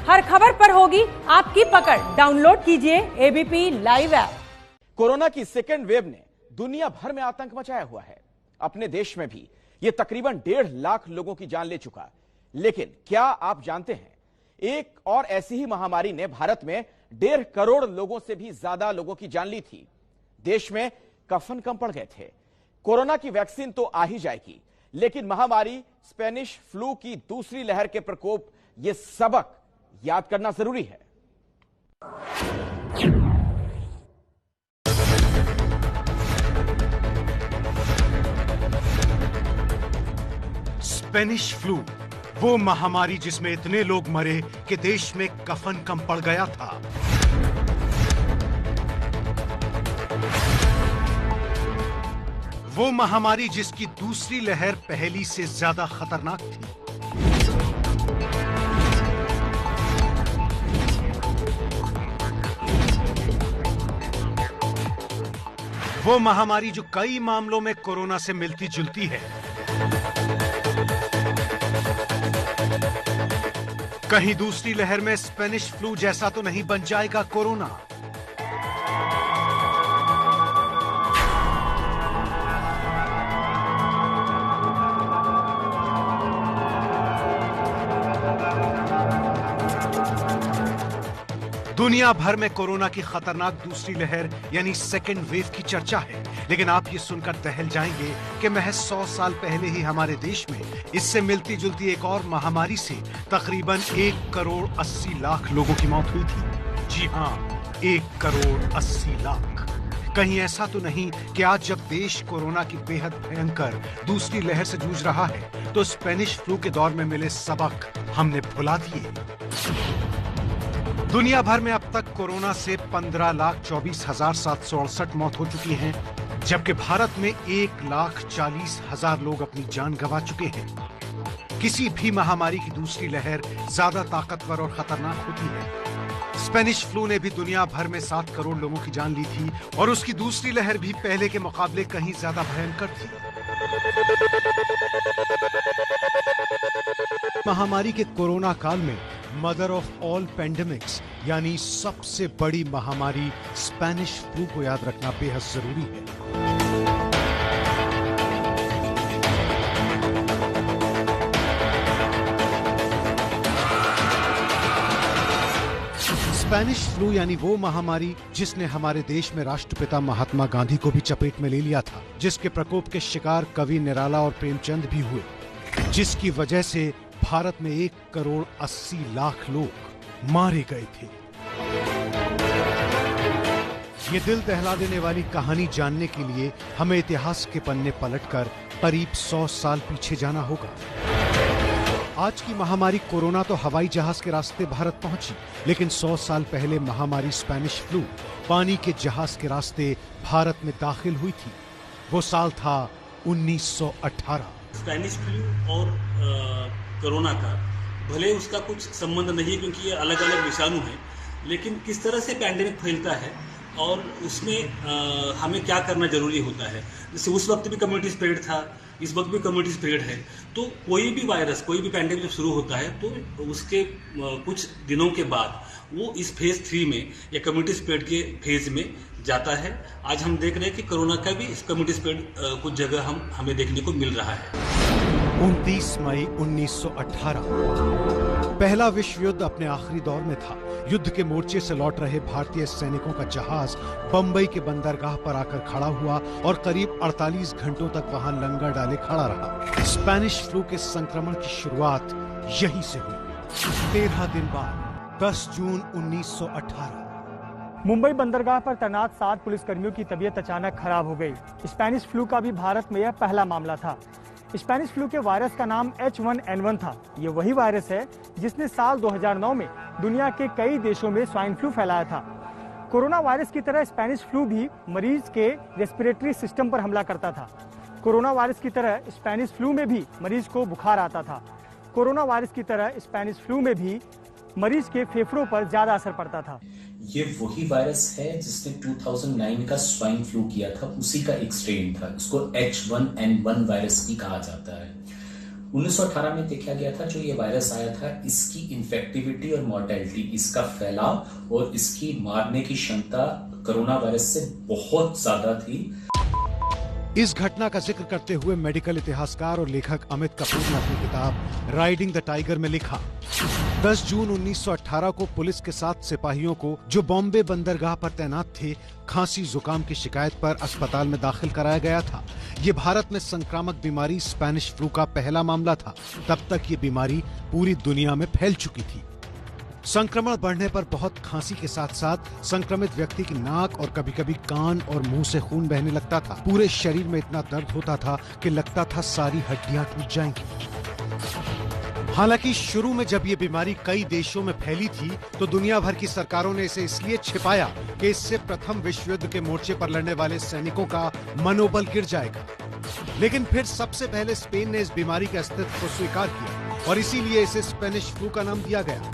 हर खबर पर होगी आपकी पकड़। डाउनलोड कीजिए एबीपी लाइव ऐप। कोरोना की सेकेंड वेव ने दुनिया भर में आतंक मचाया हुआ है। अपने देश में भी यह तकरीबन 1.5 लाख लोगों की जान ले चुका। लेकिन क्या आप जानते हैं, एक और ऐसी ही महामारी ने भारत में 1.5 करोड़ लोगों से भी ज्यादा लोगों की जान ली थी। देश में कफन कम पड़ गए थे। कोरोना की वैक्सीन तो आ ही जाएगी, लेकिन महामारी स्पेनिश फ्लू की दूसरी लहर के प्रकोप, यह सबक याद करना जरूरी है। स्पेनिश फ्लू, वो महामारी जिसमें इतने लोग मरे कि देश में कफन कम पड़ गया था। वो महामारी जिसकी दूसरी लहर पहली से ज्यादा खतरनाक थी। वो महामारी जो कई मामलों में कोरोना से मिलती जुलती है। कहीं दूसरी लहर में स्पेनिश फ्लू जैसा तो नहीं बन जाएगा कोरोना। दुनिया भर में कोरोना की खतरनाक दूसरी लहर यानी सेकेंड वेव की चर्चा है, लेकिन आप ये सुनकर दहल जाएंगे कि महज 100 साल पहले ही हमारे देश में इससे मिलती जुलती एक और महामारी से तकरीबन 1 करोड़ 80 लाख लोगों की मौत हुई थी। जी हां, 1 करोड़ 80 लाख। कहीं ऐसा तो नहीं कि आज जब देश कोरोना की बेहद भयंकर दूसरी लहर से जूझ रहा है तो स्पेनिश फ्लू के दौर में मिले सबक हमने भुला दिए। दुनिया भर में अब तक कोरोना से 15,24,768 मौत हो चुकी हैं, जबकि भारत में 1,40,40,000 लोग अपनी जान गंवा चुके हैं। किसी भी महामारी की दूसरी लहर ज्यादा ताकतवर और खतरनाक होती है। स्पेनिश फ्लू ने भी दुनिया भर में 7 करोड़ लोगों की जान ली थी और उसकी दूसरी लहर भी पहले के मुकाबले कहीं ज्यादा भयंकर थी। महामारी के कोरोना काल में मदर ऑफ ऑल पेंडेमिक्स यानी सबसे बड़ी महामारी स्पेनिश फ्लू को याद रखना बेहद जरूरी है। स्पेनिश फ्लू यानी वो महामारी जिसने हमारे देश में राष्ट्रपिता महात्मा गांधी को भी चपेट में ले लिया था, जिसके प्रकोप के शिकार कवि निराला और प्रेमचंद भी हुए, जिसकी वजह से भारत में 1 करोड़ 80 लाख लोग मारे गए थे। ये दिल दहला देने वाली कहानी जानने के लिए हमें इतिहास के पन्ने पलटकर करीब 100 साल पीछे जाना होगा। आज की महामारी कोरोना तो हवाई जहाज के रास्ते भारत पहुंची, लेकिन 100 साल पहले महामारी स्पेनिश फ्लू पानी के जहाज के रास्ते भारत में दाखिल हुई थी। वो साल था 1918। स्पेनिश फ्लू और कोरोना का भले उसका कुछ संबंध नहीं है क्योंकि ये अलग अलग विषाणु हैं, लेकिन किस तरह से पैंडेमिक फैलता है और उसमें हमें क्या करना जरूरी होता है। जैसे उस वक्त भी कम्युनिटी स्प्रेड था, इस वक्त भी कम्युनिटी स्प्रेड है। तो कोई भी वायरस, कोई भी पैंडेमिक जब शुरू होता है तो उसके कुछ दिनों के बाद वो इस फेज 3 में या कम्युनिटी स्प्रेड के फेज में जाता है। आज हम देख रहे हैं कि कोरोना का भी इस कम्युनिटी स्प्रेड कुछ जगह हमें देखने को मिल रहा है। 29 मई 1918 पहला विश्व युद्ध अपने आखिरी दौर में था। युद्ध के मोर्चे से लौट रहे भारतीय सैनिकों का जहाज बंबई के बंदरगाह पर आकर खड़ा हुआ और करीब 48 घंटों तक वहां लंगर डाले खड़ा रहा। स्पेनिश फ्लू के संक्रमण की शुरुआत यहीं से हुई। 13 दिन बाद 10 जून 1918 मुंबई बंदरगाह पर तैनात 7 पुलिसकर्मियों की तबीयत अचानक खराब हो गई। स्पेनिश फ्लू का भी भारत में यह पहला मामला था। स्पेनिश फ्लू के वायरस का नाम H1N1 था। ये वही वायरस है जिसने साल 2009 में दुनिया के कई देशों में स्वाइन फ्लू फैलाया था। कोरोना वायरस की तरह स्पेनिश फ्लू भी मरीज के रेस्पिरेटरी सिस्टम पर हमला करता था। कोरोना वायरस की तरह स्पेनिश फ्लू में भी मरीज को बुखार आता था। कोरोना वायरस की तरह स्पेनिश फ्लू में भी मरीज के फेफड़ों पर ज्यादा असर पड़ता था। ये वही वायरस है जिसने 2009 का स्वाइन फ्लू किया था, उसी का एक स्ट्रेन था। इसको H1N1 वायरस भी कहा जाता है। 1918 में देखा गया था जो ये वायरस आया था, इसकी इन्फेक्टिविटी और मॉर्टेलिटी, इसका फैलाव और इसकी मारने की क्षमता कोरोना वायरस से बहुत ज्यादा थी। इस घटना का जिक्र करते हुए मेडिकल इतिहासकार और लेखक अमित कपूर ने अपनी किताब राइडिंग द टाइगर में लिखा, 10 जून 1918 को पुलिस के 7 सिपाहियों को जो बॉम्बे बंदरगाह पर तैनात थे, खांसी जुकाम की शिकायत पर अस्पताल में दाखिल कराया गया था। ये भारत में संक्रामक बीमारी स्पेनिश फ्लू का पहला मामला था। तब तक ये बीमारी पूरी दुनिया में फैल चुकी थी। संक्रमण बढ़ने पर बहुत खांसी के साथ साथ संक्रमित व्यक्ति की नाक और कभी-कभी कान और मुंह से खून बहने लगता था। पूरे शरीर में इतना दर्द होता था कि लगता था सारी हड्डियां टूट जाएंगी। हालांकि शुरू में जब ये बीमारी कई देशों में फैली थी तो दुनिया भर की सरकारों ने इसे इसलिए छिपाया कि इससे प्रथम विश्व युद्ध के मोर्चे पर लड़ने वाले सैनिकों का मनोबल गिर जाएगा। लेकिन फिर सबसे पहले स्पेन ने इस बीमारी के अस्तित्व को स्वीकार किया और इसीलिए इसे स्पेनिश फ्लू का नाम दिया गया।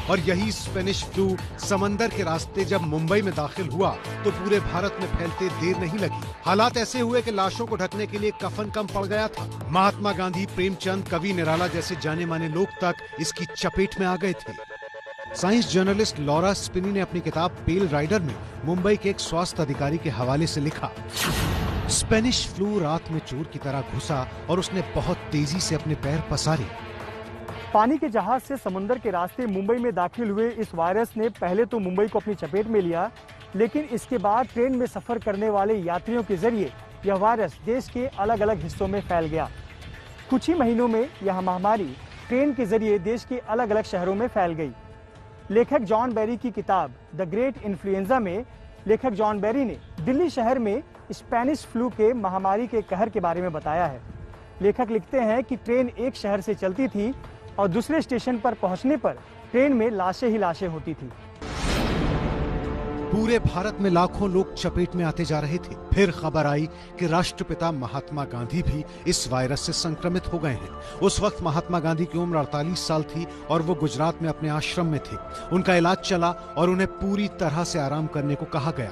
और यही स्पेनिश फ्लू समंदर के रास्ते जब मुंबई में दाखिल हुआ तो पूरे भारत में फैलते देर नहीं लगी। हालात ऐसे हुए कि लाशों को ढकने के लिए कफन कम पड़ गया था। महात्मा गांधी, प्रेमचंद, कवि निराला जैसे जाने माने लोग तक इसकी चपेट में आ गए थे। साइंस जर्नलिस्ट लॉरा स्पिनी ने अपनी किताब पेल राइडर में मुंबई के एक स्वास्थ्य अधिकारी के हवाले से लिखा, स्पेनिश फ्लू रात में चोर की तरह घुसा और उसने बहुत तेजी से अपने पैर पसारे। पानी के जहाज से समुद्र के रास्ते मुंबई में दाखिल हुए इस वायरस ने पहले तो मुंबई को अपनी चपेट में लिया, लेकिन इसके बाद ट्रेन में सफर करने वाले यात्रियों के जरिए यह वायरस देश के अलग अलग हिस्सों में फैल गया। कुछ ही महीनों में यह महामारी ट्रेन के जरिए देश के अलग अलग शहरों में फैल गई। लेखक जॉन बेरी की किताब द ग्रेट इन्फ्लुएंजा में लेखक जॉन बेरी ने दिल्ली शहर में स्पेनिश फ्लू के महामारी के कहर के बारे में बताया है। लेखक लिखते हैं कि ट्रेन एक शहर से चलती थी और दूसरे स्टेशन पर पहुंचने पर ट्रेन में लाशें ही लाशें होती थी। पूरे भारत में लाखों लोग चपेट में आते जा रहे थे। फिर खबर आई कि राष्ट्रपिता महात्मा गांधी भी इस वायरस से संक्रमित हो गए हैं। उस वक्त महात्मा गांधी की उम्र 48 साल थी और वो गुजरात में अपने आश्रम में थे। उनका इलाज चला और उन्हें पूरी तरह से आराम करने को कहा गया।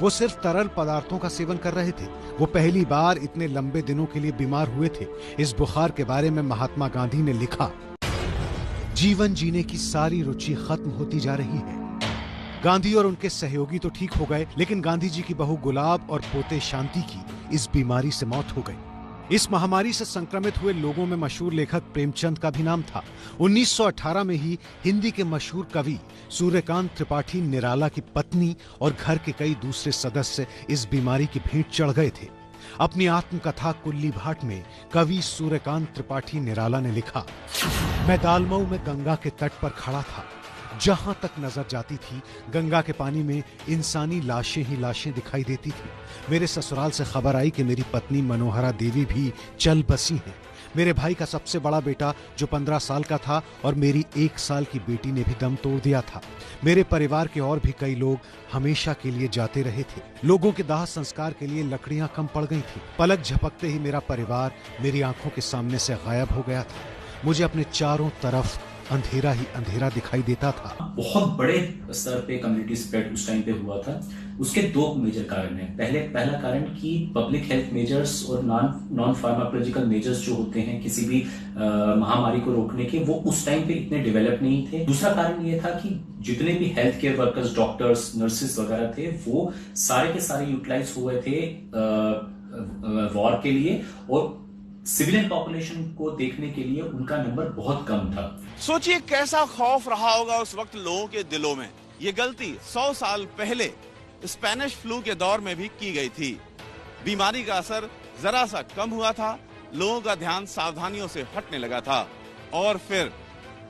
वो सिर्फ तरल पदार्थों का सेवन कर रहे थे। वो पहली बार इतने लंबे दिनों के लिए बीमार हुए थे। इस बुखार के बारे में महात्मा गांधी ने लिखा, जीवन जीने की सारी रुचि खत्म होती जा रही है। गांधी और उनके सहयोगी तो ठीक हो गए, लेकिन गांधी जी की बहू गुलाब और पोते शांति की इस बीमारी से मौत हो गई। इस महामारी से संक्रमित हुए लोगों में मशहूर लेखक प्रेमचंद का भी नाम था। 1918 में ही हिंदी के मशहूर कवि सूर्यकांत त्रिपाठी निराला की पत्नी और घर के कई दूसरे सदस्य इस बीमारी की भेंट चढ़ गए थे। अपनी आत्मकथा कुल्ली भाट में कवि सूर्यकांत त्रिपाठी निराला ने लिखा, मैं दालमऊ में गंगा के तट पर खड़ा था। जहां तक नजर जाती थी गंगा के पानी में इंसानी लाशें ही लाशें दिखाई देती थी। मेरे ससुराल से खबर आई कि मेरी पत्नी मनोहरा देवी भी चल बसी हैं। मेरे भाई का सबसे बड़ा बेटा जो 15 साल का था और मेरी 1 साल की बेटी ने भी दम तोड़ दिया था। मेरे परिवार के और भी कई लोग हमेशा के लिए जाते रहे थे। लोगों के दाह संस्कार के लिए लकड़ियां कम पड़ गई थी। पलक झपकते ही मेरा परिवार मेरी आंखों के सामने से गायब हो गया था। मुझे अपने चारों तरफ अंधेरा ही अंधेरा दिखाई देता था। बहुत बड़े स्तर पे कम्युनिटी स्प्रेड उस टाइम पे हुआ था। उसके 2 मेजर कारण हैं। पहला कारण कि पब्लिक हेल्थ मेजर्स और नॉन फार्माकोलॉजिकल मेजर्स जो होते हैं किसी भी महामारी को रोकने के, वो उस टाइम पे इतने डेवलप नहीं थे। दूसरा कारण ये था कि जितने भी health care workers, doctors, nurses वगैरह थे, वो सारे के सारे यूटिलाइज हुए थे वॉर के लिए, और सिविलियन पॉपुलेशन को देखने के लिए उनका नंबर बहुत कम था। सोचिए कैसा खौफ रहा होगा उस वक्त लोगों के दिलों में। ये गलती 100 साल पहले स्पेनिश फ्लू के दौर में भी की गई थी। बीमारी का असर जरा सा कम हुआ था, लोगों का ध्यान सावधानियों से हटने लगा था और फिर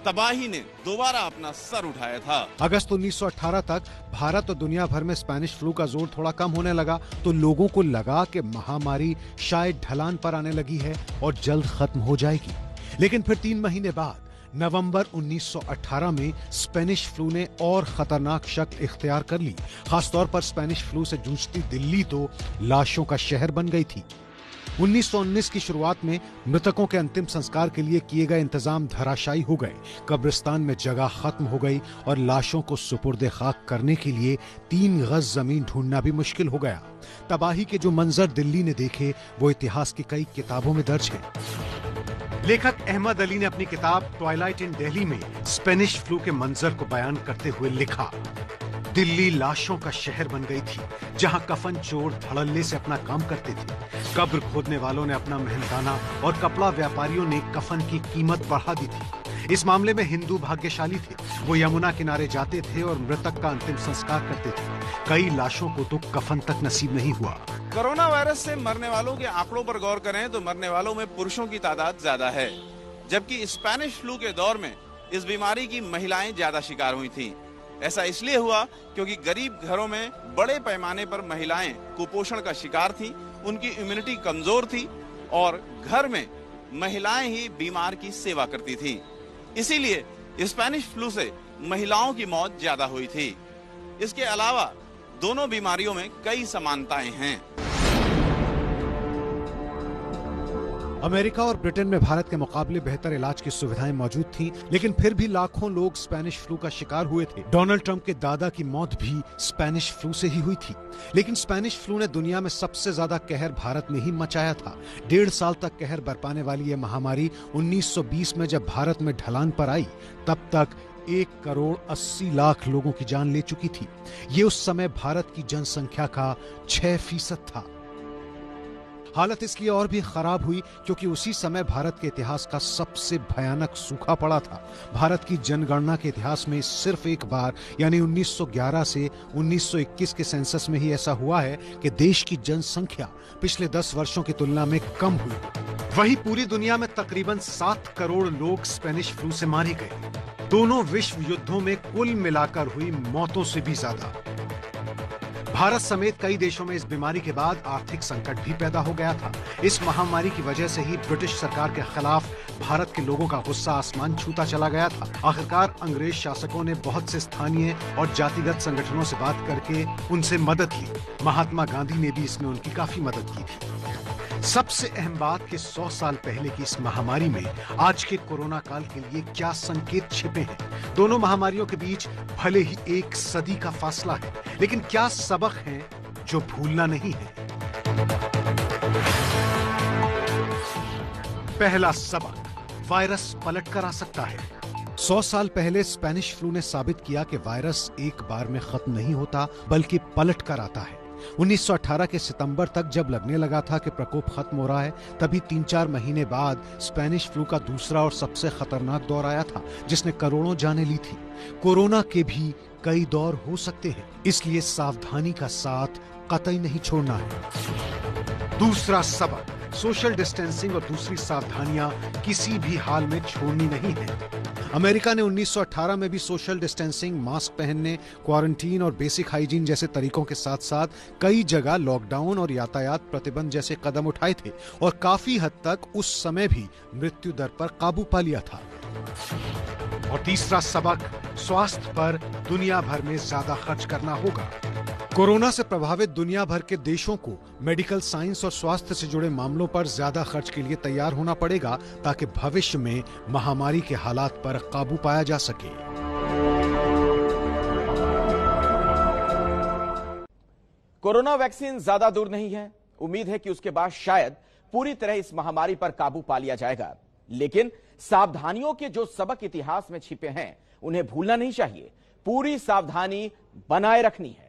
तबाही ने दोबारा अपना सर उठाया था। अगस्त 1918 तक भारत और दुनिया भर में स्पेनिश फ्लू का जोर थोड़ा कम होने लगा तो लोगों को लगा कि महामारी शायद ढलान पर आने लगी है और जल्द खत्म हो जाएगी। लेकिन फिर 3 महीने बाद नवंबर 1918 में स्पेनिश फ्लू ने और खतरनाक शक्ल इख्तियार कर ली। खासतौर पर स्पेनिश फ्लू से जूझती दिल्ली तो लाशों का शहर बन गई थी। 1919 की शुरुआत में मृतकों के अंतिम संस्कार के लिए किए गए इंतजाम धराशायी हो गए। कब्रिस्तान में जगह खत्म हो गई और लाशों को सुपुर्दे खाक करने के लिए 3 गज जमीन ढूंढना भी मुश्किल हो गया। तबाही के जो मंजर दिल्ली ने देखे वो इतिहास की कई किताबों में दर्ज है। लेखक अहमद अली ने अपनी किताब ट्वाइलाइट इन दिल्ली में स्पेनिश फ्लू के मंजर को बयान करते हुए लिखा, दिल्ली लाशों का शहर बन गई थी, जहां कफन चोर धड़ल्ले से अपना काम करते थे। कब्र खोदने वालों ने अपना मेहनताना और कपड़ा व्यापारियों ने कफन की कीमत बढ़ा दी थी। इस मामले में हिंदू भाग्यशाली थे, वो यमुना किनारे जाते थे और मृतक का अंतिम संस्कार करते थे। कई लाशों को तो कफन तक नसीब नहीं हुआ। कोरोना वायरस से मरने वालों के आंकड़ों पर गौर करें तो मरने वालों में पुरुषों की तादाद ज्यादा है, जबकि स्पेनिश फ्लू के दौर में इस बीमारी की महिलाएं ज्यादा शिकार हुई थीं। ऐसा इसलिए हुआ क्योंकि गरीब घरों में बड़े पैमाने पर महिलाएं कुपोषण का शिकार थीं, उनकी इम्यूनिटी कमजोर थी और घर में महिलाएं ही बीमार की सेवा करती थीं। इसीलिए स्पेनिश फ्लू से महिलाओं की मौत ज्यादा हुई थी। इसके अलावा दोनों बीमारियों में कई समानताएं हैं। अमेरिका और ब्रिटेन में भारत के मुकाबले बेहतर इलाज की सुविधाएं मौजूद थीं, लेकिन फिर भी लाखों लोग स्पेनिश फ्लू का शिकार हुए थे। डोनाल्ड ट्रंप के दादा की मौत भी स्पेनिश फ्लू से ही हुई थी। लेकिन स्पेनिश फ्लू ने दुनिया में सबसे ज्यादा कहर भारत में ही मचाया था। 1.5 साल तक कहर बरपाने वाली यह महामारी 1920 में जब भारत में ढलान पर आई, तब तक 1,80,00,000 लोगों की जान ले चुकी थी। ये उस समय भारत की जनसंख्या का 6% था। हालत इसलिए और भी खराब हुई क्योंकि उसी समय भारत के इतिहास का सबसे भयानक सूखा पड़ा था। भारत की जनगणना के इतिहास में सिर्फ एक बार यानी 1911 से 1921 के सेंसस में ही ऐसा हुआ है कि देश की जनसंख्या पिछले 10 वर्षों की तुलना में कम हुई। वहीं पूरी दुनिया में तकरीबन 7 करोड़ लोग स्पेनिश फ्लू से मारे गए। दोनों विश्व युद्धों में कुल मिलाकर हुई मौतों से भी ज्यादा। भारत समेत कई देशों में इस बीमारी के बाद आर्थिक संकट भी पैदा हो गया था। इस महामारी की वजह से ही ब्रिटिश सरकार के खिलाफ भारत के लोगों का गुस्सा आसमान छूता चला गया था। आखिरकार अंग्रेज शासकों ने बहुत से स्थानीय और जातिगत संगठनों से बात करके उनसे मदद ली। महात्मा गांधी ने भी इसमें उनकी काफी मदद की थी। सबसे अहम बात कि 100 साल पहले की इस महामारी में आज के कोरोना काल के लिए क्या संकेत छिपे हैं। दोनों महामारियों के बीच भले ही 1 सदी का फासला है, लेकिन क्या सबक हैं जो भूलना नहीं है। पहला सबक, वायरस पलट कर आ सकता है। 100 साल पहले स्पेनिश फ्लू ने साबित किया कि वायरस एक बार में खत्म नहीं होता बल्कि पलट कर आता है। 1918 के सितंबर तक जब लगने लगा था कि प्रकोप खत्म हो रहा है, तभी 3-4 महीने बाद स्पेनिश फ्लू का दूसरा और सबसे खतरनाक दौर आया था, जिसने करोड़ों जानें ली थी। कोरोना के भी कई दौर हो सकते हैं, इसलिए सावधानी का साथ कतई नहीं छोड़ना है। दूसरा सबक, सोशल डिस्टेंसिंग और दूसरी सावधानियां किसी भी हाल में छोड़नी नहीं है। अमेरिका ने 1918 में भी सोशल डिस्टेंसिंग, मास्क पहनने, क्वारंटीन और बेसिक हाइजीन जैसे तरीकों के साथ साथ कई जगह लॉकडाउन और यातायात प्रतिबंध जैसे कदम उठाए थे और काफी हद तक उस समय भी मृत्यु दर पर काबू पा लिया था। और तीसरा सबक, स्वास्थ्य पर दुनिया भर में ज्यादा खर्च करना होगा। कोरोना से प्रभावित दुनिया भर के देशों को मेडिकल साइंस और स्वास्थ्य से जुड़े मामलों पर ज्यादा खर्च के लिए तैयार होना पड़ेगा ताकि भविष्य में महामारी के हालात पर काबू पाया जा सके। कोरोना वैक्सीन ज्यादा दूर नहीं है। उम्मीद है कि उसके बाद शायद पूरी तरह इस महामारी पर काबू पा लिया जाएगा, लेकिन सावधानियों के जो सबक इतिहास में छिपे हैं उन्हें भूलना नहीं चाहिए। पूरी सावधानी बनाए रखनी है।